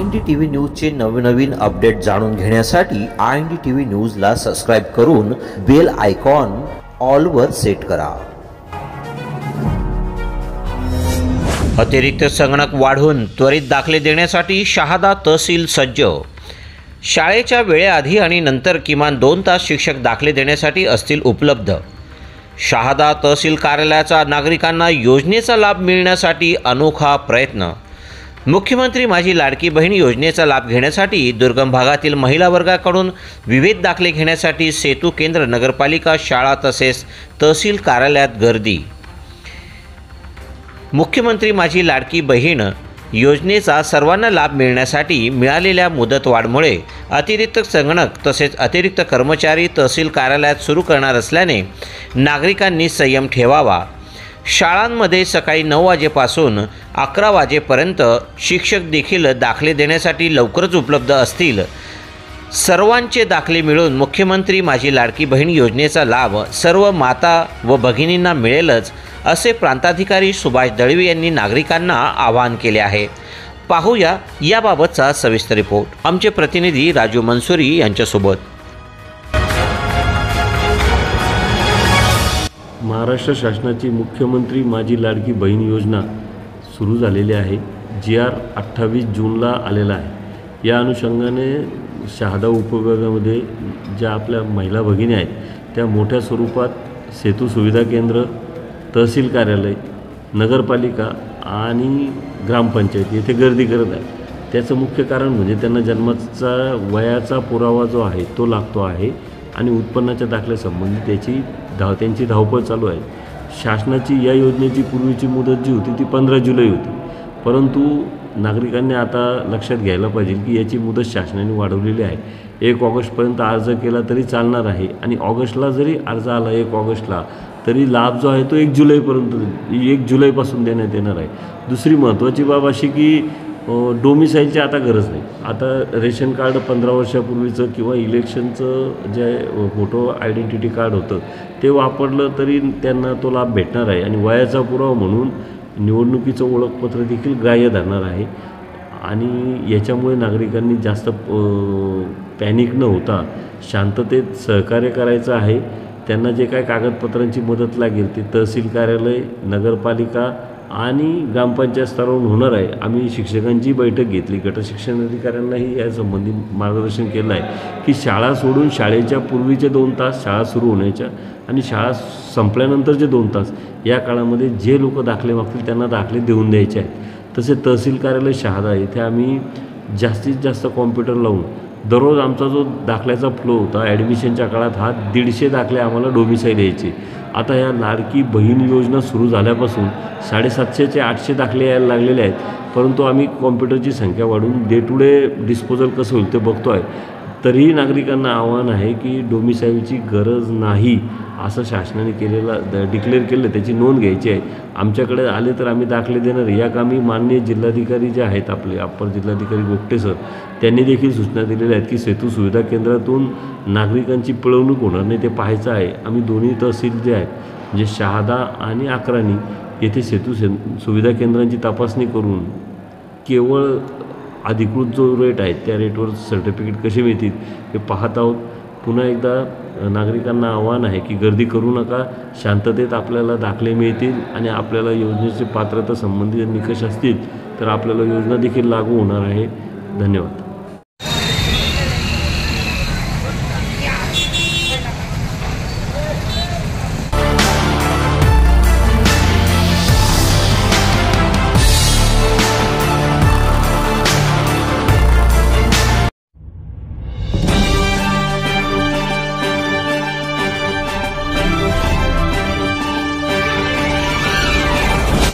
INDTV न्यूजचे नवनवीन update जाणून घेण्यासाठी INDTV न्यूजला सबस्क्राइब करून बेल आयकॉन ऑलवर सेट करा। अतिरिक्त संगणक वाढवून त्वरित दाखले देण्यासाठी शहादा तहसील सज्ज। शाळेच्या वेळेआधी आणि नंतर किमान 2 तास शिक्षक दाखले देण्यासाठी असतील उपलब्ध। शहादा तहसील कार्यालयाचा नागरिकांना योजनेचा लाभ मिळण्यासाठी अनोखा प्रयत्न। मुख्यमंत्री माझी लाडकी बहीण योजनेचा लाभ घेण्यासाठी दुर्गम भागातील महिला वर्गाकडून विविध दाखले घेण्यासाठी सेतू केंद्र, नगरपालिका, शाळा तसेच तहसील कार्यालयात गर्दी। मुख्यमंत्री माझी लाडकी बहीण योजनेचा सर्वांना लाभ मिळण्यासाठी मिळालेल्या मुदतवाढमुळे अतिरिक्त संगणक तसेच अतिरिक्त कर्मचारी तहसील कार्यालयात सुरू करणार असल्याने नागरिकांनी संयम ठेवावा। शाळांमध्ये सकाळी 9 वाजेपासून 11 वाजेपर्यंत शिक्षक देखील दाखले देण्यासाठी लवकरच उपलब्ध असतील। सर्वांचे दाखले मिळून मुख्यमंत्री माझी लाडकी बहीण योजनेचा लाभ सर्व माता व भगिनींना मिळेलच, असे प्रांताधिकारी सुभाष दळवी यांनी नागरिकांना आवाहन केले आहे। पाहूया याबाबतचा सविस्तर रिपोर्ट आमचे प्रतिनिधी राजू मनसुरी यांच्यासोबत। महाराष्ट्र शासनाची मुख्यमंत्री माझी लाडकी बहीण योजना सुरू झालेली आहे। GR 28 जूनला आलेला आहे। या अनुषंगाने शहादा उपविभागामध्ये ज्या आपल्या महिला भगिनी आहेत त्या मोठ्या स्वरूपात सेतू सुविधा केंद्र, तहसील कार्यालय, नगरपालिका आणि ग्रामपंचायत येथे गर्दी करत आहे। त्याचं मुख्य कारण म्हणजे त्यांना जन्माचा वयाचा पुरावा जो आहे तो लागतो आहे आणि उत्पन्नाच्या दाखल्यासंबंधी त्यांची धावपळ चालू आहे। शासनाची या योजनेची पूर्वीची मुदत जी होती ती 15 जुलै होती, परंतु नागरिकांनी आता लक्षात घ्यायला पाहिजे की याची मुदत शासनाने वाढवलेली आहे। 1 ऑगस्टपर्यंत अर्ज केला तरी चालणार आहे आणि ऑगस्टला जरी अर्ज आला 1 ऑगस्टला तरी लाभ जो आहे तो 1 जुलैपासून देण्यात येणार आहे। दुसरी महत्त्वाची बाब अशी की डोमिसाईलची आता गरज नाही। आता रेशन कार्ड 15 वर्षापूर्वीचं किंवा इलेक्शनचं जे फोटो आयडेंटिटी कार्ड होतं ते वापरलं तरी त्यांना तो लाभ भेटणार आहे आणि वयाचा पुरावा म्हणून निवडणुकीचं ओळखपत्र देखील ग्राह्य धरणार आहे। आणि याच्यामुळे नागरिकांनी जास्त पॅनिक न होता शांततेत सहकार्य करायचं आहे। त्यांना जे काय कागदपत्रांची मदत लागेल ती तहसील कार्यालय, नगरपालिका आणि ग्रामपंचायत स्तरावरून होणार आहे। आम्ही शिक्षकांची बैठक घेतली, गट शिक्षण अधिकाऱ्यांनाही यासंबंधी मार्गदर्शन केलं आहे की शाळा सोडून शाळेच्या पूर्वीचे 2 तास, शाळा सुरू होण्याच्या आणि शाळा संपल्यानंतरचे 2 तास या काळामध्ये जे लोक दाखले मागतील त्यांना दाखले देऊन द्यायचे आहेत। तसेच तहसील कार्यालय शहादा येथे आम्ही जास्तीत जास्त कॉम्प्युटर लावून दररोज आमचा जो दाखल्याचा फ्लो होता ॲडमिशनच्या काळात 150 दाखले आम्हाला डोमिसाईल यायचे। आता या लाडकी बहीण योजना सुरू झाल्यापासून 750 ते 800 दाखले यायला लागलेले आहेत, परंतु आम्ही कॉम्प्युटरची संख्या वाढवून डे टू डे डिस्पोजल कसं होईल ते बघतो आहे। तरीही नागरिकांना आव्हान आहे की डोमिसाईलची गरज नाही असं शासनाने डिक्लेअर केलं, त्याची नोंद घ्यायची आहे। आमच्याकडे आले तर आम्ही दाखले देणार। या कामी माननीय जिल्हाधिकारी जे आहेत आपले अप्पर जिल्हाधिकारी गोगटे सर त्यांनी देखील सूचना दिलेल्या आहेत की सेतू सुविधा केंद्रातून नागरिकांची पिळवणूक होणार नाही ते पाहायचं आहे। आम्ही दोन्ही तहसील जे आहेत म्हणजे शहादा आणि अक्राणी येथे सेतू सुविधा केंद्रांची तपासणी करून केवळ अधिकृत जो रेट आहे त्या रेटवर सर्टिफिकेट कसे मिळतील हे पाहत आहोत। पुन्हा एकदा नागरिकांना आव्हान आहे की गर्दी करू नका, शांततेत आपल्याला दाखले मिळतील आणि आपल्याला योजनेचे पात्रता संबंधित निकष असतील तर आपल्याला योजना देखील लागू होणार आहे। धन्यवाद।